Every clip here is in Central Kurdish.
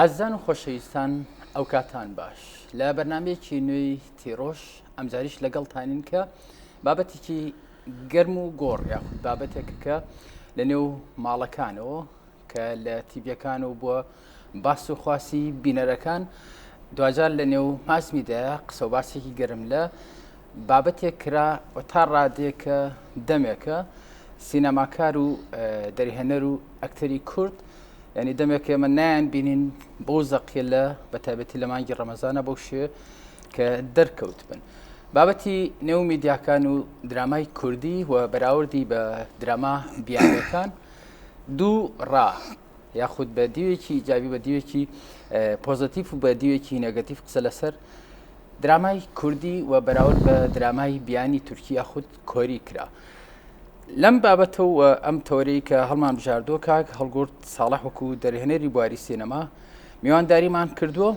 ئازان و خۆشەویستان ئەو کاتان باش لە بەرنمەیەکی نوێی تیرۆش ئەمجاریش لەگەڵتانین کە بابەتێکی گەرم و گۆڕ یاخود بابەتێکە کە لە نێو ماڵەکانەوە کە لە تیڤەکانەوە بووە باس و خواسی بینەرەکان دوجار لە نێو ماسمیدایە قسە و باسێکی گەرم لە بابەتێک کرا و تا ڕادێکە دەمێکە سینەماکار و دەریهێنەر و ئەکتەری کورد ینی دەمێک ئێمە نایان بینین بۆ زەقیە لە بەتابەتی لە مانگی ڕەمەزانە بەو شێ کە دەرکەوت بن. بابەتی نێو میدیاکان و درامای کوردی و بەراوردی بە دراما بیانەکان دوو ڕا یاخود بە دیوێکی ئیجابی بە دیوێکی پۆزتیف و بە دیوێکی نێگەتیف قسە لەسەر درامای کوردی و بەراورد بە درامای بیانی تورکی یاخود کۆری کرا. لەم بابەتەوە ئەم تۆرەی کە هەڵمان بژاردووە کاک هەڵگورد ساڵح وەکو دەرهێنەری بواری سینەما میوانداریمان کردووە.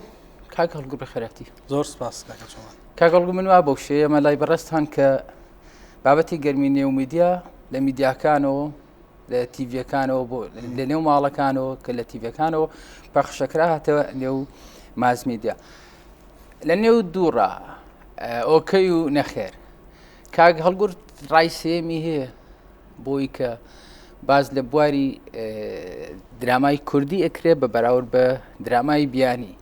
کاک هەڵگورد بەخێرەتی. زۆر سپاس کاکەچۆڵان. کاک هەڵگورد من وا بەو شێ ئەمە لای بەڕێستان کە بابەتی گەرمی نێو میدیا لە میدیاکانەوە لە تیڤەکانەوە بۆ لە نێو ماڵەکانەوە کە لە تیڤەکانەوە پەخشەکرا هاتەوە نێو ماز میدیا لە نێو دووڕا ئۆکەی و نەخێر. کاک هەڵگورد ڕای سێمی هەیە بۆی کە باز لە بواری درامای کوردی ئەکرێ بە بەراورد بە درامای بیانی.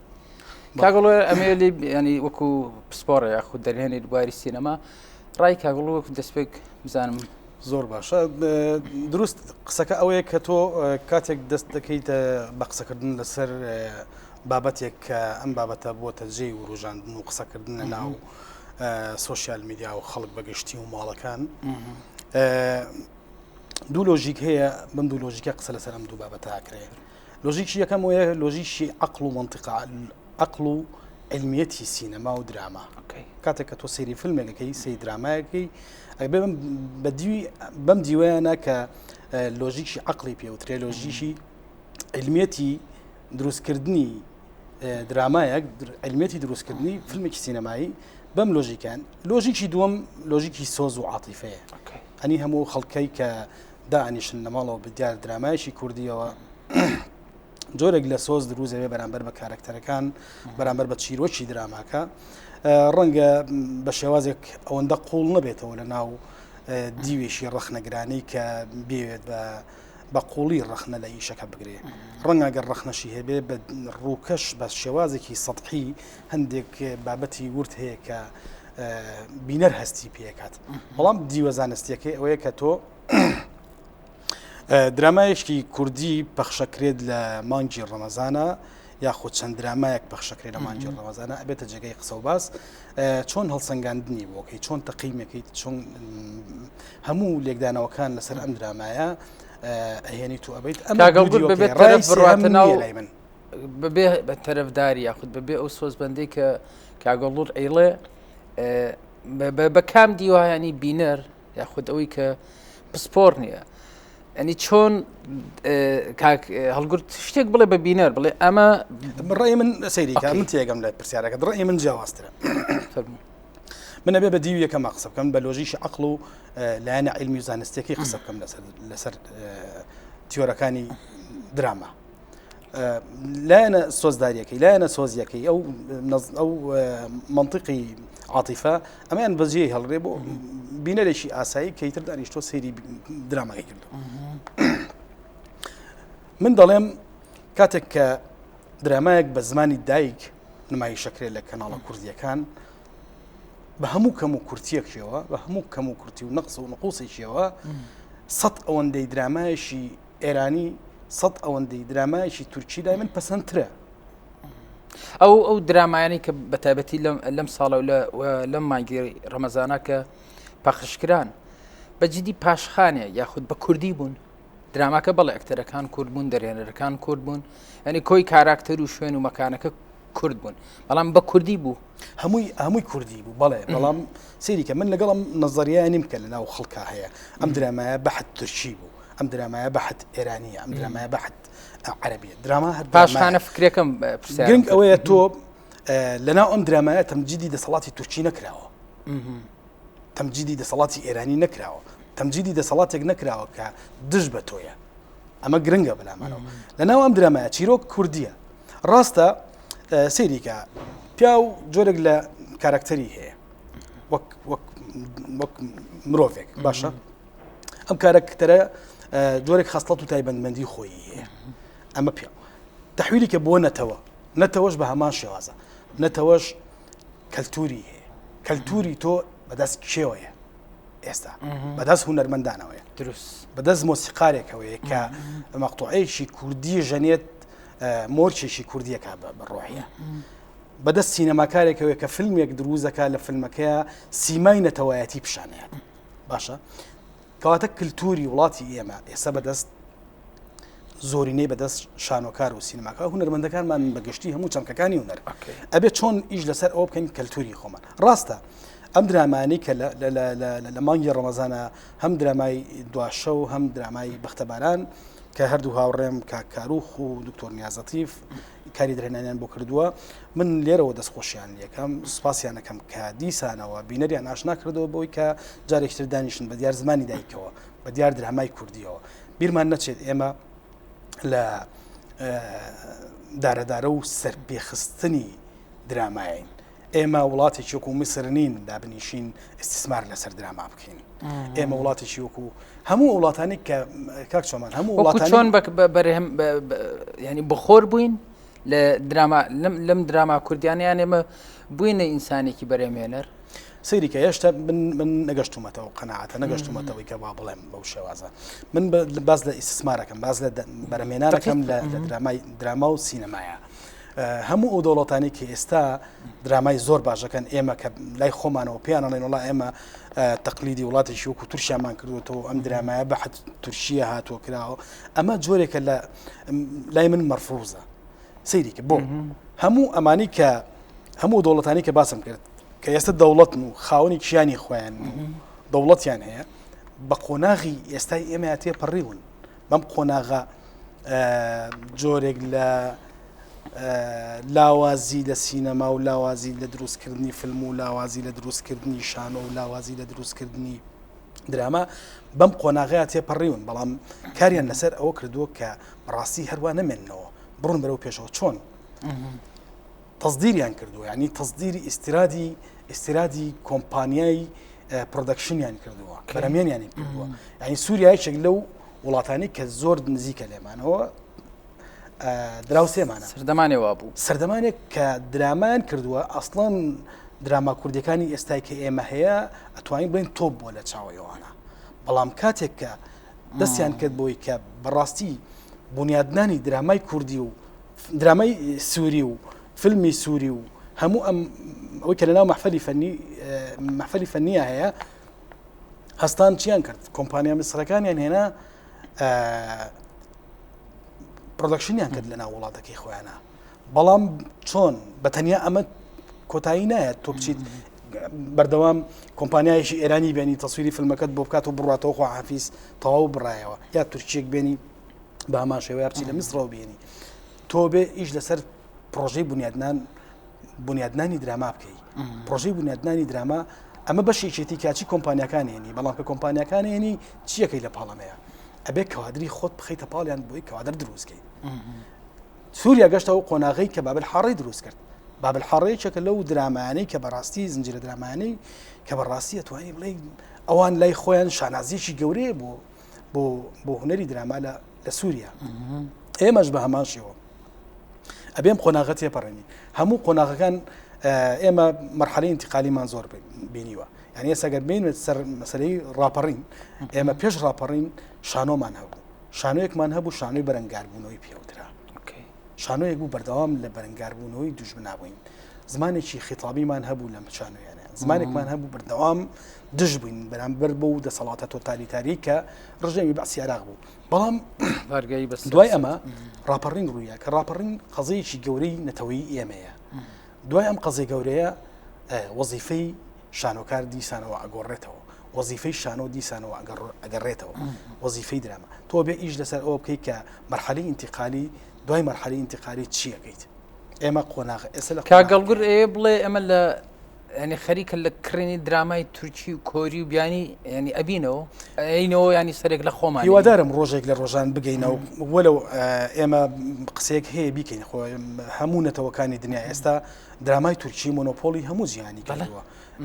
کاگەڵ ئەمێ ینی وەکو پسپۆڕە یاخود دەرهێنێت بواری سینەما ڕای کاگەڵ وەکو دەستپێک بزانم. زۆر باشە دروست قسەکە ئەوەیە کە تۆ کاتێک دەست دەکەیتە بە قسەکردن لەسەر بابەتێک کە ئەم بابەتە بۆتە جێی و ڕۆژاندن و قسەکردن لە ناو سۆشیال میدیا و خەڵک بەگشتی و ماڵەکان دوو لۆژیک هەیە بم دوو لۆژیکە قسە لەسەر ئەم دوو بابەتە ئاکرێ. لۆژیکی یەکەم وەیە لۆژیکی عەقڵ و منطقە عەقڵ و علمیەتی سینەما و دراما. کاتێک کە تۆ سەیری فیلمێکەکەی سەیری درامایەکەی بەم دیوەیانە کە لۆژیکی عەقڵی پێوترێ لۆژیکی علمیەتی دروستکردنی درامایەک علمیەتی دروستکردنی فیلمێکی سینەمایی بەم لۆژیکان. لۆژیکی دووەم لۆژیکی سۆز و عاتیفەیە. ئەنی هەموو خەڵکەی کە دائنیشن لە ماڵەوە بەدیار درامایشی کوردیەوە جۆرێک لە سۆز دروزەوێ بەرامبەر بە کارکتەرەکان بەرامبەر بە چیرۆکی دراماکە ڕەنگە بە شێوازێک ئەوەندە قوڵ نەبێتەوە لە ناو دیوێشی ڕەخنەگرانی کە بێوێت بە قوڵی ڕەخنە لە ئیشەکە بگرێ. ڕەنگە گەر ڕەخنەشی هەبێ بە ڕووکەش بە شێوازێکی سەطحی هەندێک بابەتی ورد هەیە کە بینەر هەستی پێکات. بەڵام دیوە زانستیەکەی ئەوەیە کە تۆ درامایشکی کوردی پەخشەکرێت لە مانگی ڕەمەزانە یاخود چەند درامایەک پەخشەکرێت لە مانگی ڕەمەزانە ئەبێتە جێگەی قسە و باس چۆن هەڵسەنگاندنی بۆکەی چۆن تەقییمەکەیت چۆن هەموو لێکدانەوەکان لەسەر ئەم درامایە ئەهێنی تو ئەبیت من ببێ بە تەرەفداری یاخود ببێ ئەو سۆزبەندەی کە کاگەڵور ئەیڵێ بە کام دیوایانی بینەر یاخود ئەوەی کە پسپۆر نییە. ئەنی چۆن هەڵگورت شتێک بڵێ بە بینەر بڵێ ئەمە ڕێی من سەیریکە من تێگەم لە پرسیارەکە ڕێی من جیاوازترە. من ئەبێ بە دیو یەکەم قسە بکەم بە لۆژیشی عەقڵ و لایەنە عیلمی و زانستیەکەی قسە بکەم لەسەر تیۆرەکانی دراما. لایەنە سۆزداریەکەی لایەنە سۆزیەکەی ئەو منطقی عاتیفە ئەمەیان بەجێ هەڵڕێ بۆ بینەرێکی ئاسایی کەیتر دانیشتۆ سەیری درامەکەی کردو. من دەڵێم کاتێک کە درامایەک بە زمانی دایک نمایشەکرێت لە کەناڵە کوردیەکان بە هەموو کەم و کورتیەکیەوە بە هەموو کەم و کورتی و نەقس و نقوسێکیەوە 100 ئەوەندەی درامایشی ئێرانی 100 ئەوەندەی درامایشی تورکی دای من پەسەندترە. ئەو درامایانی کە بەتایبەتی لەم ساڵە لەم مانگی ڕەمەزانە کە پەخشکران بەجددی پاشخانێ یاخود بە کوردی بوون. دراماکە بەڵێ ئەکتەرەکان کورد بوون دەرهێنەرەکان کورد بوون ینی کۆی کاراکتەر و شوێن و مەکانەکە کورد بوون بەڵام بە کوردی بوو هەمووی کوردی بوو بەڵێ بەڵام سەیریکە من لەگەڵم نەزەریای نیم کە لە ناو خەڵکا هەیە. ئەم درامایە بەحت تورکی بوو ئەم درامایە بەحت ئێرانیە ئەم درامایە بەحت عەرەبیە دراما هەر پاشخانە فکرەکەم گرنگ ئەوەیە تۆ لەناو ئەم درامایە تەمجیدی دەسەڵاتی تورکی نەکراوە تەمجیدی دەسەڵاتی ئێرانی نەکراوە تەمجیدی دەسەڵاتێک نەکراوە کە دژ بە تۆیە. ئەمە گرنگە بەلامانەوە لەناو ئەم درامایە چیرۆک کوردیە ڕاستە سەیریکە پیا و جۆرێک لە کارکتەری هەیە وەک مرۆڤێک باشە ئەم کارکتەرە جۆرێک خەستڵەت و تایبەتمەندی خۆی هەیە ئەمە پیا تەحویلی کە بۆ نەتەوەش بە هەمان شێوازە نەتەوەش کەلتوری هەیە کەلتوری تۆ بەدەست کێوەیە ئێستا بەدەست هونەرمەندانەوەیە دروست بەدەست مۆسیقارێکەوەیە کە مەقتوعەیەکی کوردی ژەنێت مۆرچێکی کوردیەکە بەڕۆحیە بەدەست سینەماکارێکەوەی کە فیلمێک دروزەکە لە فیلمەکەیە سیمای نەتەوایەتی پیشانەیە باشە کەواتە کللتوری وڵاتی ئێمە ئێستا بەدەست زۆرینەی بەدەست شانۆکار و سینەماکە هونەرمەندەکانمان بەگشتی هەموو چەمکەکانی هونەر ئەبێ چۆن ئیش لەسەر ئەوە بکەین کەلتوری خۆمان ڕاستە ئەم درامانی کە لە مانگی ڕەمەزانە هەم درامای دواشە و هەم درامای بەختەباران کە هەردوو هاوڕێم کاروخ و دکتۆر نیازەتیف کاری درێنانیان بۆ کردووە من لێرەوە دەستخۆشیان یەکەم سوپاسیانەکەم کە دیسانەوە بینەریان ئاشنا کردەوە بۆی کە جارێکتر دانیشن بە دیار زمانی دایکەوە بە دیار درامای کوردیەوە بیرمان نەچێت ئێمە لە دارەدارە و سەرپێخستنی درامایین ئێمە وڵاتێکی وەکو میسر نین دابنیشین استثمار لەسەر دراما بکەین ئێمە وڵاتێکی وەکو هەموو وڵاتانی کە کاک چۆمان هەموو وڵاتانی چۆن بەرهەم ینی بخۆر بووین لە دراما لەم دراما کوردیانیان ئێمە بووینە ئینسانێکی بەرەمێنەر سەیریکە هێشتا من نەگەشتومەتەوە قەناعەتە نەگەشتومەتەوەی کە با بڵێم بەو شێوازە من باز لە ئیسسمارەکەم باز لە بەرەمێنانەکەم لە دراما و سینەمایە هەموو ئەو دەوڵەتانی کە ئێستا درامای زۆر باشەکەن ئێمە کە لای خۆمانەوە پیانەڵێن وڵا ئێمە تەقلیدی وڵاتێکی وەکو تورکیامان کردوێتەوە ئەم درامایە بە حەت تورکیە هاتووە کراوە ئەمە جۆرێکە لای من مەرفوزە سەیریکە بۆ هەموو ئەمانی کە هەموو دەوڵەتانی کە باسم کرد کە ئێستا دەوڵەتن و خاوەنی کیانی خۆیان دەوڵەتیان هەیە بە قۆناغی ئێستای ئێمە تێپەڕیون بەم قۆناغا جۆرێک لە لاوازی لە سینەما و لاوازی لە دروستکردنی فیلم و لاوازی لە دروستکردنی شانۆ و لاوازی لە دروستکردنی دراما بەم قۆناغەیە تێپەڕیون بەڵام کاریان لەسەر ئەوە کردووە کە بەڕاستی هەروە نەمێننەوە بڕون بەرەو پێشەوە چۆن تەصدیریان کردووە یعنی تەصدیری ئیستیرادی کۆمپانیای پرۆدەکشنیان کردووە بەرەمێنیانی کردووە یعنی سووریایەک لەو وڵاتانی کە زۆر نزیکە لێمانەوە دراوسێمانە سەردەمانێک کە درامان کردووە ئەسڵان دراما کوردەکانی ئێستای کە ئێمە هەیە ئەتوانین بڵین تۆپ بۆ لە چاوەیەوانە بەڵام کاتێک کە دەستیان کرد بۆی کە بەڕاستی بنیادنانی درامای کوردی و درامای سووری و فیلمی سووری و هەموو ئەوەی کە لەناو مەحفەلی فەنیە هەیە هەستان چیان کرد کۆمپانیا میسرەکانیان هێنا پرۆدەکشنیان کرد لە ناو وڵاتەکەی خۆیانە بەڵام چۆن بەتەنیا ئەمە کۆتایی نایەت تۆ بچیت بەردەوام کۆمپانیایشی ئێرانی بێنی تەسویری فیلمەکەت بۆ بکات و بڕاتەوە خوا حافیز تەواو بڕایەوە یا تورکیەک بێنی بە هەمان شێوەیە بچی لە میسرەوە بێنی تۆ بێ ئیش لەسەر پرۆژەی بنیادنانی دراما بکەی پرۆژەی بنیادنانی دراما ئەمە بەشێکێتی کاچی کۆمپانیەکانێنی بەڵام کە کۆمپانیەکانێنی چیەکەی لە پاڵەمەیە ئەبێ کەوادری خۆت بخەیتە پاڵیان بۆی کەوادر دروستکەی سووریا گەشتە و قۆناغی کە بابلحاڕی دروست کرد بابلحاڕەیەکێکە لەو درامانەی کە بەڕاستی زنجیرە درامانەی کە بەڕاستی ئەتوانی بڵێ ئەوان لای خۆیان شانازیەکی گەورەیە بۆ هونەری دراما لە سووریا ئێمەش بە هەمان شێوە ئەبێم قۆناغە تێپەڕێنی هەموو قۆناغەکان ئێمە مەرحەلەی انتقالیمان زۆر بینیوە یعنی ئێستا گەر بینێت سەر مەسەلەی ڕاپەڕین ئێمە پێش ڕاپەڕین شانۆمان هەبوو شانۆیەکمان هەبوو شانۆی بەرەنگاربوونەوەی پێوترا شانۆیەک بوو بەردەوام لە بەرەنگاربوونەوەی دوژمنابووین زمانێکی خیتابیمان هەبوو لەم شانۆیانە زمانێکمان هەبوو بەردەوام دژ بووین بەرامبەر بۆ دەسەڵاتە تۆتالیتاری کە ڕژێمی بەعسی عێراق بوو بەڵام دوای ئەمە ڕاپەڕین ڕوویە کە ڕاپەڕین قەزەیەکی گەورەی نەتەوەیی ئێمەیە دوای ئەم قەزەی گەورەیە وەزیفەی شانۆکار دیسانەوە ئەگۆڕێتەوە وەزیفەی شانۆ دیسانەوە ئەگەڕێتەوە وەزیفەی دراما تۆ بێ ئیش لەسەر ئەوە بکەیت کە مەرحەلەی انتقالی دوای مەرحەلەی انتقالی چیەکەیت ئێمە قۆناغ ئێستا لە کاگەڵگر بڵێ ئەمە لە يعني خەریکە لە کڕێنی درامای تورکی و کۆری و بیانی ینی ئەبینەوە ئەینەوە ینی سەرێک لە خۆمان هیوادارم ڕۆژێک لە ڕۆژان بگەینەوە وەلو ئێمە قسەیەک هەیە بیکەین خۆ هەموو نەتەوەکانی دنیا ئێستا درامای تورکی مۆنۆپۆلی هەموو جیهانی کردووە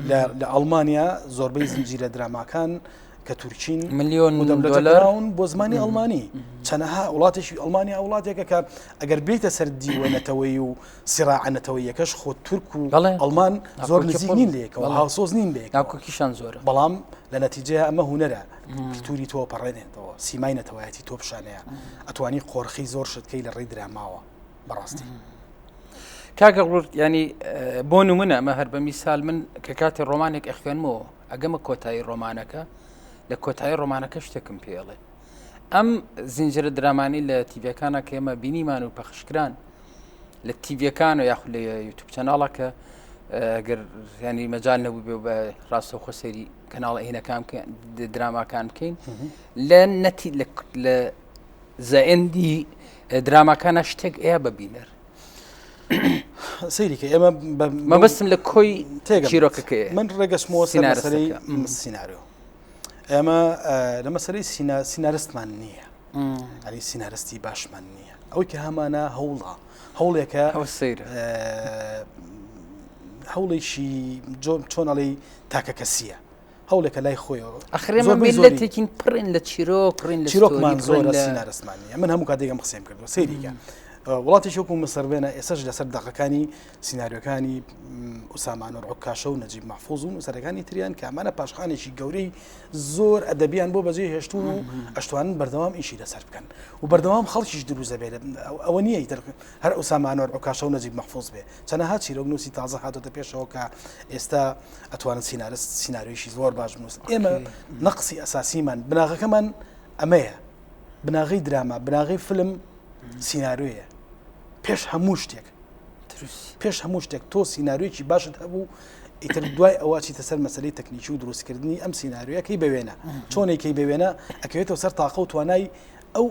لە ئەڵمانیا زۆربەی زنجیرە دراماکان کە تورکین ملیۆن دۆلارون بۆ زمانی ئەڵمانی چەنەها وڵاتێکی ئەڵمانیا وڵاتێکە کە ئەگەر بێتە سەر دیوەنەتەوەی و سیراعەتەوەیەکەش خۆ تورک و ئەڵمان زۆر نزیک نین لێکەوە هاوسۆز نین لێک ناوکۆکیشان زۆرە بەڵام لە نەتیجەیە ئەمە هوەرە کلتوری تۆ پەڕێنێتەوە سیمای نەتەوایەتی تۆ پیشانەیە ئەتوانی قۆرخی زۆر شتکەی لە ڕێی دراماوە بەڕاستی کاگەڵ ینی بۆ نمونە ئەمە هەر بە میسال من کە کاتی ڕۆمانێک ئەخوێنمەوە ئەگەمە کۆتایی ڕۆمانەکە لە کۆتایی ڕۆمانەکە شتێکم پێڵێ ئەم زنجرە درامانی لە تیڤەکانە کە ئێمە بینیمان و پەخشکران لە تیڤەکان و یاخود لە یوتیوب چەناڵەکە ئەگەر ینی مەجال نەبوو بێ بە ڕاستەوخۆ سەیری کەناڵە هینەکان دراماکان بکەین لە نەتی لە زەئێندی دراماکانە شتێک ئەیە ببینەر سەیریکە ئێمە مەبەستم لە کۆی چیرۆکەکە من ڕێگەشمەوە سینارەسەری سیناریۆ ئێمە لە مەسەرەی سینارستمان نییە ئەنی سینارستی باشمان نییە ئەوەی کە هەمانە هەوڵێکە هەوڵێکی چۆنەڵی تاکە کەسیە هەوڵێکە لای خۆیەوە ئەخرێمە میلەتێکین پڕین لە چیرۆکمان زۆرە سینارستمان نیە من هەموو کاتێکم قسەیم کردوە سەیریکە وڵاتی شوکو مسەربێنە ئێسش لەسەر دەقەکانی سیناریۆکانی ئوسامان و ڕۆکاشە و نەجیب مەحفوظ و نووسەرەکانی تریان کە ئەمانە پاشخانێکی گەورەی زۆر ئەدەبیان بۆ بەجێ هێشتون و ئەشتوانن بەردەوام ئیشی لەسەر بکەن و بەردەوام خەڵکیش دروزە بێت ئەوە نییە هەر ئوسامان و ڕۆکاشە و نەجیب مەحفوظ بێ چەنەها چیرۆک نووسی تازە هاتۆتە پێشەوە کە ئێستا ئەتوانن سیناریۆیشی زۆر باش بنووسن ئێمە نەقسی ئەساسیمان بناغەکەمان ئەمەیە بناغی دراما بناغی فلم سیناریۆیە پێش هەموو شتێک تۆ سیناریۆیەکی باشت هەبوو ئیتر دوای ئەوە چیتە سەر مەسەلەی تەکنیکی و دروستکردنی ئەم سیناریۆیەکەی بوێنە چۆنێکی بوێنە ئەکەوێتەوە سەر تاقە و توانای ئەو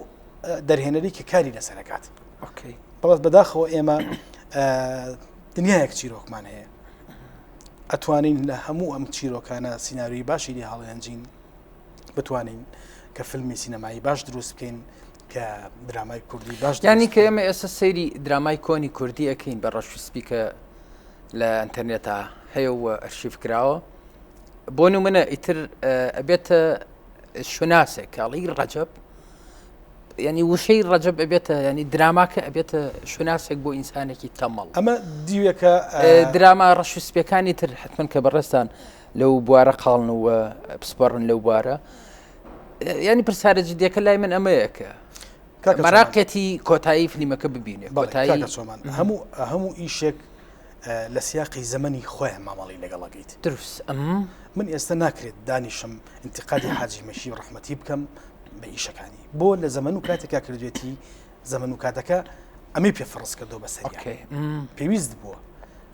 دەرهێنەری کە کاری لەسەرکات بەڵات بەداخەوە ئێمە دنیایەک چیرۆکمان هەیە ئەتوانین لە هەموو ئەم چیرۆکانە سیناریۆی باشی لێ هەڵێنجین بتوانین کە فیلمی سینەمایی باش دروست بکەین کە درامای کوردی باش ینی کە ئێمە ئێستا سەیری درامای کۆنی کوردی ئەەکەین بە ڕەشوسپیکە لە ئەتەرنێتە هەیە و ئەرشیف کراوە بۆ نمونە ئیتر ئەبێتە شوناسێک کاڵی ڕەجەب ینی وشەی ڕەجەب ئەبێتە ینی دراماکە ئەبێتە شوناسێک بۆ ئینسانێکی تەمەڵ ئەمە دیوەکە دراما ڕەشوسپیەکانی تر حتمن کە بەڕێستان لەو بوارە قاڵن و پسپۆڕن لەو بوارە ینی پرسیارە جدیەکە لای من ئەمەیەکە مەراقێتی کۆتایی فلیمەکە ببینێ چۆمان هەموو ئیشێک لە سیاقی زەمەنی خۆیان مامەڵی لەگەڵەکەیت دروست من ئێستا ناکرێت دانیشم انتقادی حاجی مەشی و ڕەحمەتی بکەم بە ئیشەکانی بۆ لە زەمەن و کاتێکا کردوێتی زەمەن و کاتەکە ئەمەی پێفڕست کردو بە سەریان پێویست بووە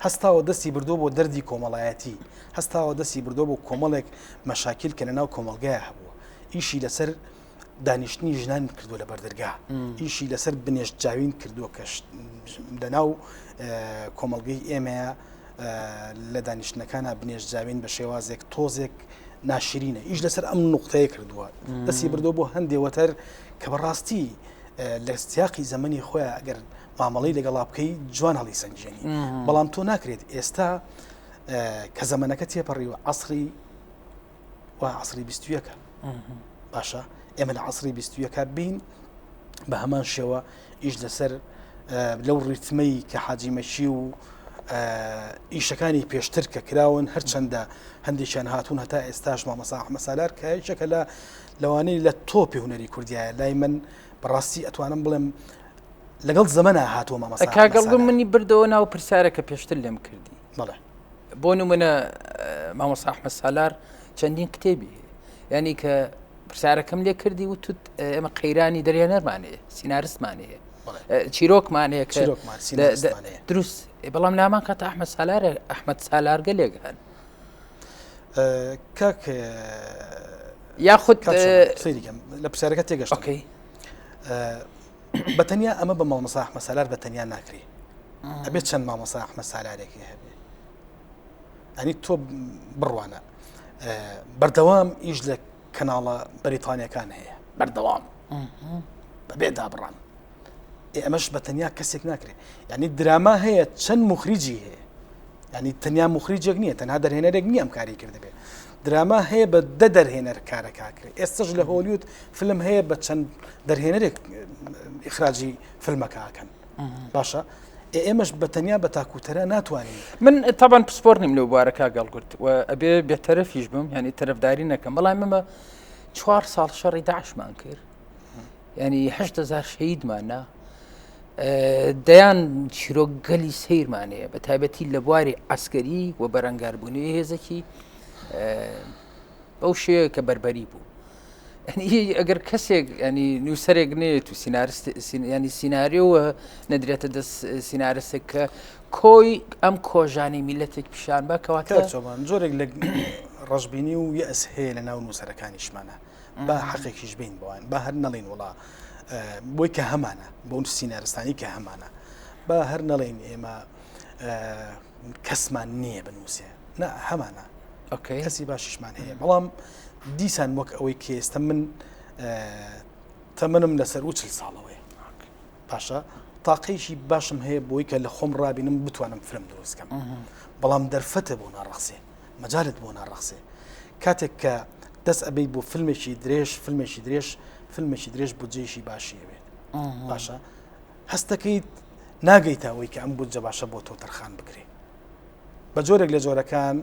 هەستاوە دەستی بردو بۆ دەردی کۆمەڵایەتی هەستاوە دەستی بردو بۆ کۆمەڵێک مەشاکیل کە لەناو کۆمەلگایە هەبووە ئیشی لەسەر دانیشتنی ژنان کردووە لە بەردەرگا ئیشی لەسەر بنێش جاوین کردووە کە لەناو کۆمەلگەی ئێمەیە لە دانیشتنەکانە بنێش جاوین بە شێوازێک تۆزێک ناشرینە ئیش لەسەر ئەم نوقتەیە کردووە دەستی بردو بۆ هەندێوەتەر کە بەڕاستی لە سیاقی زەمەنی خۆیان ئەگەر مامەڵی لەگەڵا بکەی جوان هەڵی سنجێنی بەڵام تۆ ناکرێت ئێستا کە زەمەنەکە تێپەڕیوە عەسری و عەسری 21ەکە باشە ئێمە لە عەسری 21ەکە بین بە هەمان شێوە ئیش لەسەر لەو ڕیتمەی کە حاجی مەشی و ئیشەکانی پێشتر کە کراون هەرچەندە هەندێکیان هاتوون هەتا ئێستاش مامەسا ئەحمەد سالار کە یەکێکە لە لەوانەی لە تۆپی هونەری کوردیایە لای من بەڕاستی ئەتوانم بڵێم لەگەڵ زەمەنە هاتووە مامەسا کاگەڵ منی بردەوە ناو پرسیارەکە پێشتر لێم کردی بەڵێ بۆ نمونە مامەسا ئەحمەد سالار چەندین کتێبی ینی کە پرسیارەکەم لێ کردی و توت ئێمە قەیرانی دەریانەرمانەیە سینارستمانەیە چیرۆکمانەیە کە دروست بەڵام لامان کاتە ئەحمەد سالار گەلێک هەن کاک یاخود لە پرسیارەکە تێگەشت بەتەنیا ئەمە بە مامەسا ئەحمەد سالار بەتەنیا ناکرێ ئەبێت چەند مامەسا ئەحمەد سالارێکی هەبێ ئەنی تۆ بڕوانە بەردەوام ئیش لە کەناڵە بەریتانیەکان هەیە بەردەوام بەبێدا بڕان ئەمەش بە تەنیا کەسێک ناکرێت یعنی دراما هەیە چەند مخریجی هەیە ینی تەنیا مخریجێک نییە تەنها دەرهێنەرێک نییە ئەم کاری کردبێ دراما هەیە بە دەرهێنەر کارەکاکرێت ئێستش لە هۆلیوود فلم هەیە بە چەند دەرهێنەرێک ئیخراجی فیلمەکەکەن باشە ئێمەش بە تەنیا بە تاکوتەرە ناتوانین من طبعا پسپۆر نیم لەو بارەکە گەڵگرت و ئەبێ بێتەرەفیش بم ینی تەرەفداری نەکەم بەڵام ئەمە 4 ساڵ شەڕی داعشمان کرد ینی 8,000 شەهیدمانە دەیان چیرۆگەلی سەیرمانەیە بە تایبەتی لە بواری ئەسکەری و بەرەنگاربوونی هێزێکی بەو شێوەیە کە بەربەری بوو ئەگەر کەسێک ینی نووسەرێک نێت و ینی سیناریۆوە نەدرێتە دەست سینارستێک کە کۆی ئەم کۆژانی میلەتێک پیشان بکەواتە جۆرێک لە ڕژبینی و یەس هەیە لە ناو نووسەرەکانیشمانە با حەقێکیش بین بووان با هەر نەڵین وڵا بۆی کە هەمانە بۆ سینارستانی کە هەمانە با هەر نەڵێن ئێمە کەسمان نییە بنووسێ نە هەمانە کەسی باشیشمان هەیە بەڵام دیسان وەک ئەوەی کێستە من تەمەنم لەسەر و 40 ساڵەوەی پاشە تاقەیشی باشم هەیە بۆی کە لە خۆم ڕابینم بتوانم فلم دروستکەم بەڵام دەرفەتە بۆ ناڕەخسێ مەجالت بۆ ناڕەخسێ کاتێک کە دەست ئەبەی بۆ فیلمێکی درێژ بودجێشی باشیەوێت باشە هەستەکەیت ناگەیتەوەی کە ئەم بودجە باشە بۆ تۆ تەرخان بکرێ بە جۆرێک لە جۆرەکان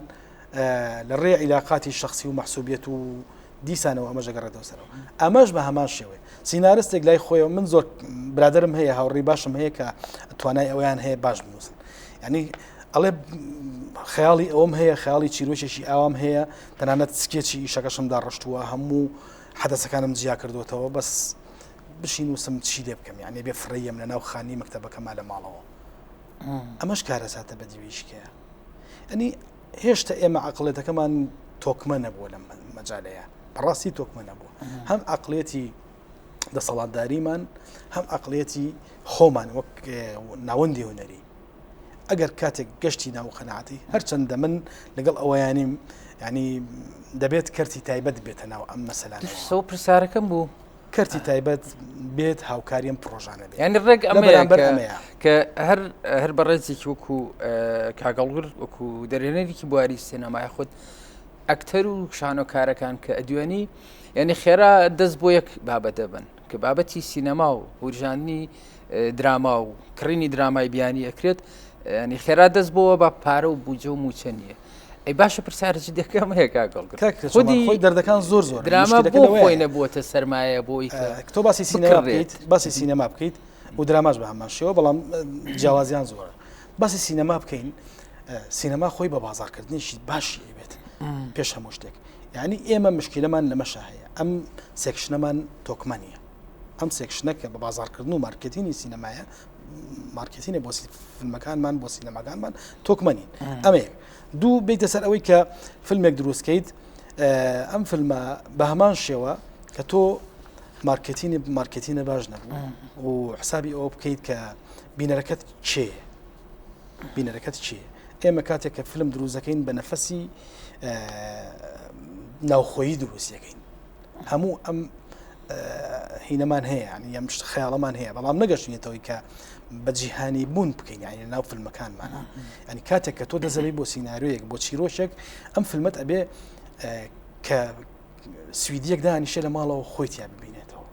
لە ڕێ عیلاقاتی شخصی و مەحسوبیەت و دیسانەوە ئەمە ژەگەڕێتەوە سەرەوە ئەمەش بە هەمان شێوێ سینارستێک لای خۆیەوە من زۆر برادرم هەیە هاوڕێی باشم هەیە کە توانای ئەویان هەیە باش بنووسن ینی ئەڵێ خەیاڵی ئەوم هەیە خەیاڵی چیرۆشێکی ئاوام هەیە تەنانەت سکێچی ئیشەکەشمدا ڕشتووە هەموو حەدەسەکانم جیا کردوتەوە بەس بشین وسم چی لێ بکەم یعنی بێ فڕێیم لە ناو خانی مەکتەبەکەما لە ماڵەوە ئەمەش کارەساتە بەدیویشکەیە ئەنی هێشتا ئێمە عقلێتەکەمان تۆکمە نەبووە لە مەجالەیە بەڕاستی تۆکمە نەبووە هەم عقلێتی دەسەڵاتداریمان هەم عقلێتی خۆمان وەک ناوەندی هونەری ئەگەر کاتێک گەشتی ناو قەناعەتی هەرچەندە من لەگەڵ ئەوەیانیم ینی دەبێت کەرتی تایبەت بێتە ناو ئەم مەسەلانەوە سەو پرسیارەکەم بوو کەرتی تایبەت بێت هاوکاریم پرۆژانە بێت ینی ڕێک ئەمەیە کە هەر بەڕێزێکی وەکو کاگەڵگر وەکو دەرێنەرێکی بواری سینەمای خۆت ئەکتەر و شانۆکارەکان کە ئەدوێنی ینی خێرا دەست بۆ یەک بابەتە بن کە بابەتی سینەما و هورژانی دراما و کڕینی درامای بیانی ئەکرێت ینی خێرا دەست بۆەوە بە پارە و بوجە و موچە نییە ئەی باشە پرسیارەی دەکەم هەیە کاگەڵگر خودی دەردەکان زۆر دراما بۆ خۆی نەبووەتە سەرمایە بۆی تۆ باسی سینەما بکەیت باسی سینەما بکەیت و دراماش بە هەمان شێوە بەڵام جیاوازیان زۆرە باسی سینەما بکەین سینەما خۆی بە بازارکردنیشی باشی بێت پێش هەموو شتێک یعنی ئێمە مشکلەمان لەمەشە هەیە ئەم سێکشنەمان تۆکمە نییە ئەم سێکشنەکە بە بازارکردن و مارکتینی سینەمایە مارکتینە بۆ فیلمەکانمان بۆ سینەماکانمان تۆکمەنین ئەمەیە دوو بیتە سەر ئەوەی کە فیلمێک دروستکەیت ئەم فیلمە بە هەمان شێوە کە تۆ مارکتینە باش نەبوو و حسابی ئەوە بکەیت کە بینەرەکەت چێ ئێمە کاتێک کە فیلم دروستەکەین بە نەفەسی ناوخۆیی دروستیەکەین هەموو ئەم هینەمان هەیە ینی ئەم خەیاڵەمان هەیە بەڵام نەگەشتێتەوەی کە بەجیهانی بوون بکەین یعنی ناو فیلمەکانمانە ینی کاتێک کە تۆ دەزەبی بۆ سیناریۆیەک بۆ چیرۆشێک ئەم فیلمت ئەبێ کە سویدیەک دانیشە لە ماڵەوە خۆی تیا ببینێتەوە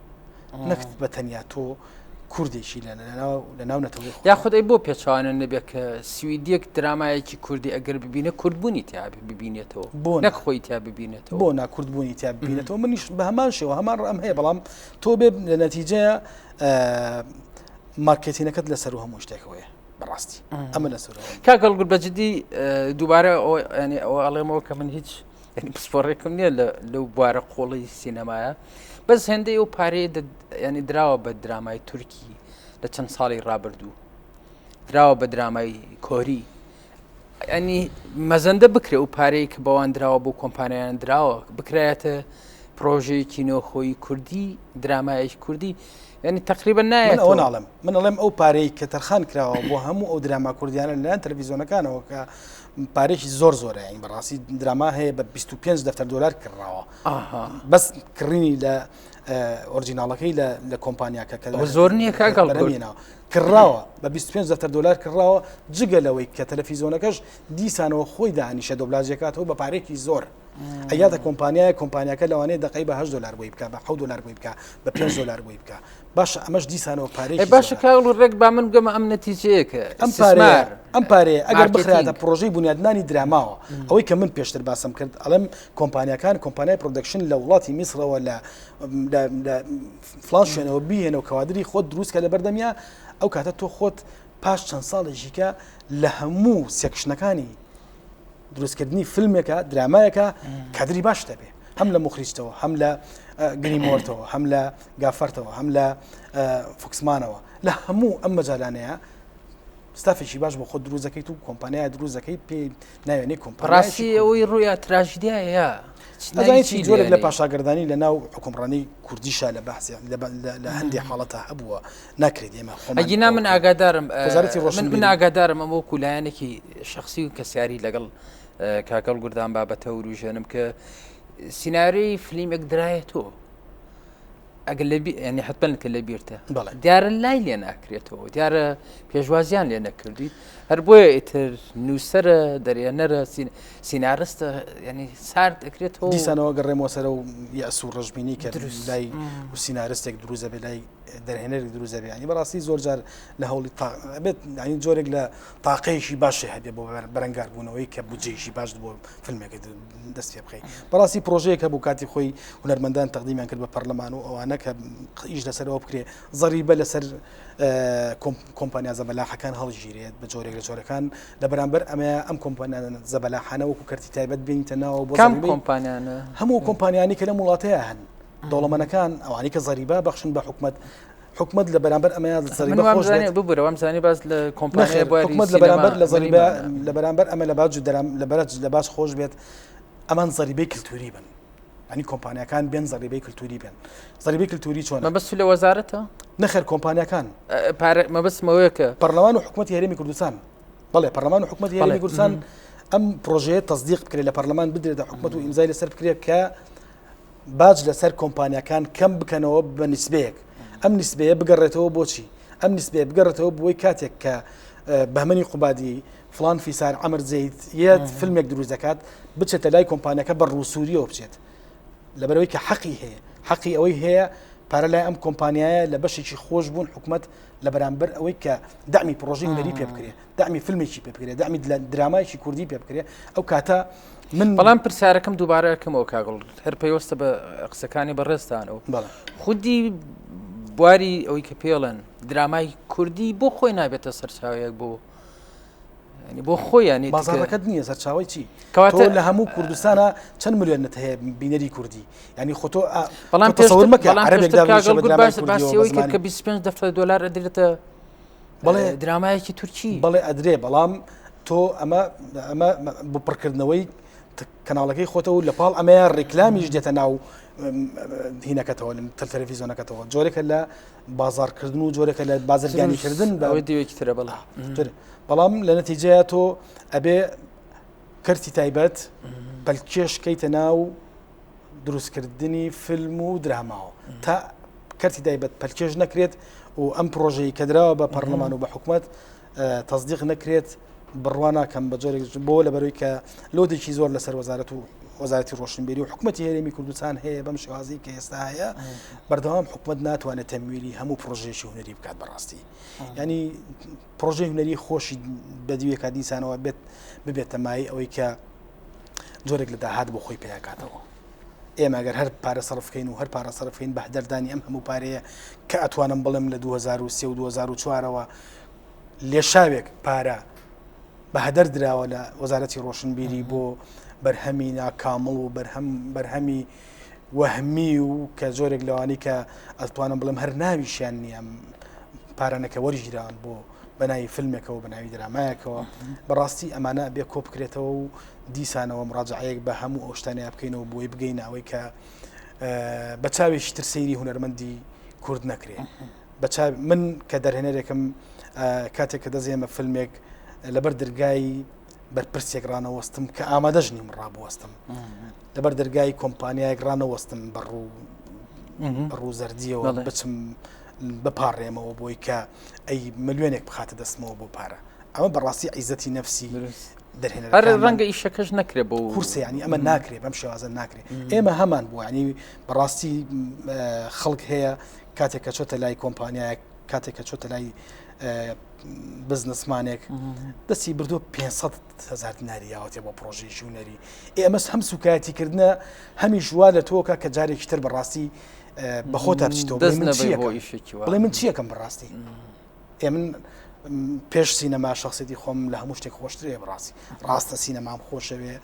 نەکت بە تەنیا تۆ کوردێکی لە ناو نەتەوەی یاخود ئەی بۆ پێچوانە نەبێت کە سویدیەک درامایەکی کوردی ئەگەر ببینە کوردبوونی تیا ببینێتەوە بۆ نەک خۆی تیا ببینێتەوە بۆ ناکوردبوونی تیا ببینێتەوە منیش بە هەمان شێوە هەمان ڕام هەیە بەڵام تۆ بێ لە نەتیجەیە مارکتینەکەت لەسەر و هەموو شتێکەوەیە بەڕاستی ئەمە لەسەر کاگەڵگر بەجددی دووبارە ینی ئەوە ئەڵێمەوە کە من هیچ پسپۆڕێکم نییە لەو بوارە قۆڵی سینەمایە بەس هێندەی ئەو پارەیە ینی دراوە بە درامای تورکی لە چەند ساڵی ڕابردوو دراوە بە درامای کۆری ئەنی مەزەندە بکرێ و پارەی کە بەوان دراوە بۆ کۆمپانیایان دراوە بکرایەتە پرۆژەیەکی نەوەخۆی کوردی درامایەکی کوردی ینی تقریبا نایە ئەوە ناڵم من ئەڵێم ئەو پارەی کە تەرخان کراوە بۆ هەموو ئەو دراما کوردیانە لەلایەن تەلەڤیزیۆنەکانەوە کە پارێکی زۆرە یانی بەڕاستی دراما هەیە بە 25 دەفتەر دلار کڕاوە بەس کڕینی لە ئۆرجیناڵەکەی لە کۆمپانیاکە کە زۆر نییە کاگەڵێنەوە کڕاوە بە 25 دەفتەر دلار کڕاوە جگە لەوەی کە تەلەڤیزۆنەکەش دیسانەوە خۆی داهانیشە دۆبلاژەکاتەوە بە پارێکی زۆر ئەیادە کۆمپانیاکە لەوانەیە دقی بە 8 دلار بۆی بکە بە 7 دلار بۆی بکە بە 5 دلار بۆی بکە باش ئەمەش دیسانەوە پارێکی باشە کاڵ ڕێک با من گەمە ئەم نەتیجەیەکە ئەم پارێ ئەگەر بخراتە پرۆژەی بنیادنانی دراماوە ئەوەی کە من پێشتر باسم کرد ئەڵم کۆمپانیای پرۆدەکشن لە وڵاتی میسرەوە لە فلان شوێنەوە بهێنەوە کەوادری خۆت دروستکە لە بەردەمیا ئەو کاتە تۆ خۆت پاش چەند ساڵێکیکە لە هەموو سێکشنەکانی دروستکردنی فیلمێکە درامایەکە کادری باش دەبێ هەم لە مخریجتەوە هەم لە گریمۆرتەوە هەم لە گافەرتەوە هەم لە فوکسمانەوە لە هەموو ئەم مەجالانەیە ستافێکی باش بۆ خۆت دروستەکەیت و کۆمپانیای دروستەکەی پێ ناوێنێ کۆمپڕاستی ئەوەی ڕوویە تراژدیایە ئەزانیی جۆرێک لە پاشاگردانی لە ناو حکومڕانی کوردیشە لە بەحسی لە هەندێک حاڵەتە هەبووە ناکرێت ئێمە ئەگینا من ئاگادارم من ئاگادارم ئەمە کولایەنێکی شخصی و کەسیاری لەگەڵ کاکەڵ گوردان بابەتە وروژێنم کە سیناری فلیمێک درایەتەوە ئەگەر ینی حتمەن کە لە بیرتە دیارە لای لێ ناکرێتەوە دیارە پێشوازیان لێ نەکردیت هەر بۆیە ئیتر نووسەرە دەرێنەرە سینارستە ینی سارد دەکرێتەوە دیسانەوە گەڕێمەوە سەرە و یاسو ڕژبینی کە لای و سینارستێک دروزە بێ لای دەرهێنەرێک دروزە بێ ینی بەڕاستی زۆر جار لە هەوڵی بێت ینی جۆرێک لە تاقەیەشی باشی هەبێ بۆ بەرەنگاربوونەوەی کە بودجەیشی باش بۆ فیلمێک دەست پێ بخەی بەڕاستی پرۆژەیەک هەبوو کاتی خۆی هونەرمەندان تەقدیمیان کرد بە پەرلەمان و ئەوانە کە ئیش لەسەرەوە بکرێ زەریبە لەسەر کۆمپانیا زەبەلاحەکان هەڵگیرێت بە جۆرێک لە جۆرەکان لە بەرامبەر ئەمە ئەم کۆمپانیان زەبەلاحانە وەکو کەرتی تایبەت بینیتە ناوە بۆ کۆمپانیانە هەموو کۆمپانیانی کە لە وڵاتەیە هەن دەوڵەمەندەکان ئەوانی کە زەریبە بەخشن بە حکومت لە بەرامبەر ئەمە زەریبە خۆش ببوورەوە زانی باز لە کۆمپانیای حکومت لە بەرامبەر لە بەرامبەر ئەمە لە باج لە باش خۆش بێت ئەمان زەریبەی کلتوری بن ینی کۆمپانیەکان بێن زەریبەی کلتوری بێن زەریبەی کلتوری چۆن مەبەست لە وەزارەتە نەخێر کۆمپانیەکان مەبەستمەوەیە کە پەرلەمان و حکومەتی هەرێمی کوردستان بەڵێ پەرلەمان و حکومەتی هەرێمی کوردستان ئەم پرۆژەیە تەصدیق بکرێت لە پەرلەمان بدرێتە حکومەت و ئیمزای لەسەر بکرێت کە باج لەسەر کۆمپانیەکان کەم بکەنەوە بە نسبەیەک ئەم نسبەیە بگەڕێتەوە بۆچی ئەم نسبەیە بگەڕێتەوە بۆی کاتێک کە بەهمەنی قوبادی فلان فیسار عەمر زەید یەت فیلمێک دروست دەکات بچێتە لای کۆمپانیەکە بە ڕووسوریەوە بچێت لەبەرەوەی کە حەقی هەیە حەقی ئەوەی هەیە پارە لای ئەم کۆمپانیایە لە بەشێکی خۆش بوون حکومت لە بەرامبەر ئەوەی کە دامی پرۆژەی هونەری پێ بکرێت دامی فیلمێکی پێ بکرێت دامی درامایکی کوردی پێ بکرێت ئەو کاتە من بەڵام پرسیارەکەم دووبارەکەمەوە کاگڵ هەر پێوەستە بە قسەکانی بەڕێستانەوە خودی بواری ئەوەی کە پێڵێن درامای کوردی بۆ خۆی نابێتە سەرچاوەیەک بۆ بۆ خۆیانی بازارەکەت نییە سەرچاوی چی کەواتە لە هەموو کوردستانە چەند ملیۆنت هەیە بینەری کوردی ینی خۆتۆ بەڵام پێشتر باسیەوەی کرد کە 25 دەفتەر دلار ئەدرێتە بەڵێ درامایەکی تورکی بەڵێ ئەدرێ بەڵام تۆ ئەمە بۆ پڕکردنەوەی کەناڵەکەی خۆتەوە لە پاڵ ئەمەیە ڕێکلامیش دێتە ناو هینەکەتەوە تەلەڤیزۆنەکەتەوە جۆرێکە لە بازارکردن و جۆرێکە لە بازرگانیکردن بەوەی دیوێکی ترە بەڵام لە نەتیجەیە تۆ ئەبێ کەرتی تایبەت پەلکێشکەیتە ناو دروستکردنی فیلم و دراماوە تا کەرتی تایبەت پەلکێش نەکرێت و ئەم پرۆژەی کە دراوە بە پەرلەمان و بە حکومەت تەصدیق نەکرێت بڕواناکەم بە جۆرێک بۆ لەبەرەوەی کە لۆدێکی زۆر لەسەر وەزارەتی ڕۆشنبیری و حکومەتی هەرێمی کوردستان هەیە بەم شێوازی کە ئێستا هەیە بەردەوام حکومەت ناتوانێت تەمویلی هەموو پرۆژێکی هونەری بکات بەڕاستی ینی پرۆژەی هونەری خۆشی بەدیوێکا دیسانەوە ببێتە مای ئەوەی کە جۆرێک لە داهات بۆ خۆی پێیاکاتەوە ئێمە ئەگەر هەر پارە سەرفکەین و هەر پارە سەرفکەین بە دەردانی ئەم هەموو پارەیە کە ئەتوانم بڵم لە 2003 و 2004ەوە لێشاوێک پارە بە هەدەر دراوە لە وەزارەتی ڕۆشنبیری بۆ بەرهەمی ناکامڵ و بەرهەمی وەهمی و کە زۆرێک لەوانی کە ئەتوانم بڵم هەر ناویشیان نییە پارانەکە وەرگیران بۆ بەناوی فیلمێکەوە بەناوی درامایەکەوە بەڕاستی ئەمانە بێ کۆ بکرێتەوە و دیسانەوە مڕاجعەیەک بە هەموو ئەو شتانەیە بکەینەوە بۆی بگەینە ئەوەی کە بە چاوێکی تر سەیری هونەرمەندی کورد نەکرێت من کە دەرهێنەرێکم کاتێک کە دەزێمە فیلمێک لەبەر دەرگای بەرپرسێک ڕانەوەستم کە ئامادەژنی من ڕابوەستم لەبەر دەرگای کۆمپانیایەک ڕانەوەستم بەڕوو زەردیەوە بچم بپارڕێمەوە بۆی کە ئەی ملیۆنێک بخاتە دەستمەوە بۆ پارە ئەمە بەڕاستی عیزەتی نەفسی دەرهێنە هەر ڕەنگە ئیشەکەش نەکرێ بۆ کورسە ینی ئەمە ناکرێت بەم شێوازە ناکرێت ئێمە هەمان بوو ینی بەڕاستی خەڵک هەیە کاتێک کە چۆتە لای کۆمپانیایە کاتێک کە چۆتە لای بزنسمانێک دەستی بردو 500,000 دیناری یاوەتێ بۆ پرۆژەی ژوونەری ئێمەس هەم سوکایەتیکردنە هەمیش وا لە تۆکە کە جارێکی تر بەڕاستی بەخۆتا بچیتەوە بڵێ من چیەکەم بەڕاستی من پێش سینەما شخصێتی خۆم لە هەموو شتێک خۆشترێ بڕاستی ڕاستە سینەمام خۆشەوێ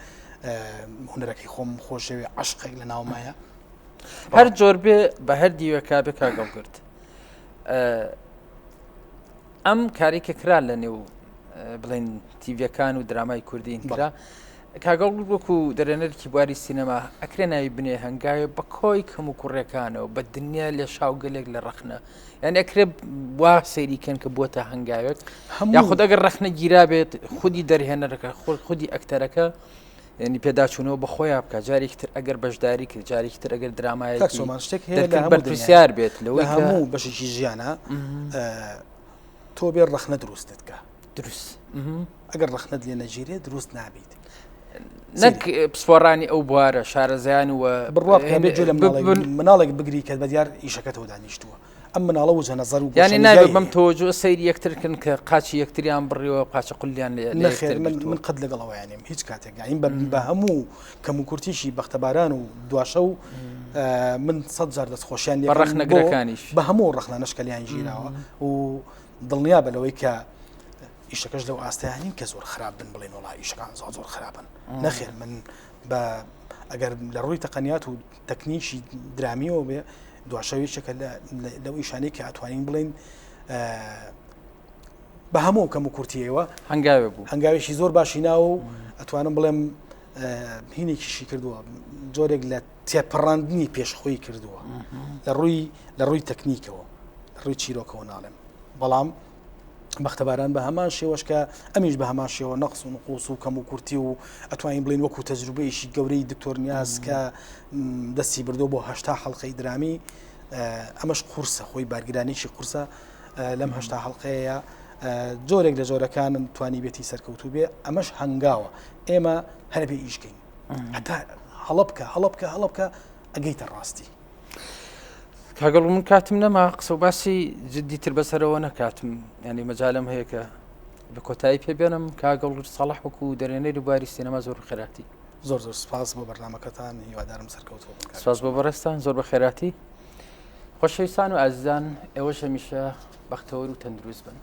هونەرەکەی خۆم خۆشەوێ عشقێک لە ناومایە هەر جۆر بێ بە هەر دیوەکە بێ کاگەڵگرت ئەم کارێکە کرا لە نێو بڵێن تیڤەکان و درامای کوردین کرا کاگەڵ وەکو دەرێنەرکی بواری سینەما ئەکرێ ناوی بنێ هەنگاوێ بە کۆی کەم و کوڕەکانەوە بە دنیا لە شاوگەلێک لە ڕەخنە یعنی ئەکرێ وا سەیریکەن کە بۆتە هەنگاوێک یاخود ئەگەر ڕەخنە گیرا بێت خودی دەرهێنەرەکە خودی ئەکتەرەکە ینی پێداچوونەوە بە خۆیان بکە جارێکی تر ئەگەر بەشداری کرد جارێکی تر ئەگەر درامایەکی بەرپرسیار بێت لەوەی هەموو بەشێکی ژیانە تۆ بێ ڕەخنە دروستت کە دروست ئەگەر ڕەخنەت لێ نەگیرێت دروست نابیت نەک پسپۆڕانی ئەو بوارە شارەزایان وە بڕوا مناڵێک بگری کە بە دیار ئیشەکەتەوە دانیشتووە ئەم مناڵە و جەنەزەر و ینی نابێت بەم تۆجو سەیری یەکترکن کە قاچی یەکتریان بڕیەوە قاچە قولیان نەخێر من قەت لەگەڵەوە یانیم هیچ کاتێک یاین بە هەموو کەم و کورتیشی بەختەباران و دواشە و من 100 جار دەستخۆشیان لێ ڕەخنەگرەکانیش بە هەموو ڕەخنە نشکەلیان ژیراوە و دڵنیا بە لەوەی کە ئیشەکەش لەو ئاستەیانین کە زۆر خراپ بن بڵێن وڵای ئیشەکان زۆر خراپن نەخێر من بە ئەگەر لە ڕووی تەقەنیات و تەکنیکی درامیەوە بێ دواشەویشەکە لەو ئیشانەی کە ئەتوانین بڵێن بە هەموو کەم و کورتیەوە هەنگاوێ بوو هەنگاوێکی زۆر باشی ناوە و ئەتوانم بڵێم هینێکیشی کردووە جۆرێک لە تێپەڕاندنی پێشخۆی کردووە لە ڕووی تەکنیکەوە ڕووی چیرۆکەوە ناڵێم بەڵام بەختەباران بە هەمان شێوەش کە ئەمیش بە هەمان شێوە نەقس و نقوس و کەم و کورتی و ئەتوانین بڵین وەکو تەجروبەیەشی گەورەی دکتۆر نیاز کە دەستی بردو بۆ 8 حەڵقەی درامی ئەمەش قورسە خۆی بارگرانێکی قورسە لەم 8 حەڵقەیە جۆرێک لە جۆرەکانم توانی بێتی سەرکەوتوو بێ ئەمەش هەنگاوە ئێمە هەر بێ ئیشکەین هەتا هەڵە بکە ئەگەیتە ڕاستی کاگەڵ من کاتم نەما قسە و باسی جددیتر بەسەرەوە نەکاتم ینی مەجالم هەیە کە بە کۆتایی پێبێنم کاگەڵ ساڵح وەکو دەرێنەری بواری سینەما زۆر خێراتی زۆر سپاس بۆ بەرنامەکەتان هیوادارم سەرکەوتەوە سپاس بۆ بەڕێستان زۆر بە خێراتی خۆشەویستان و ئازیزان ئێوەش هەمیشە بەختەوەر و تەندروست بن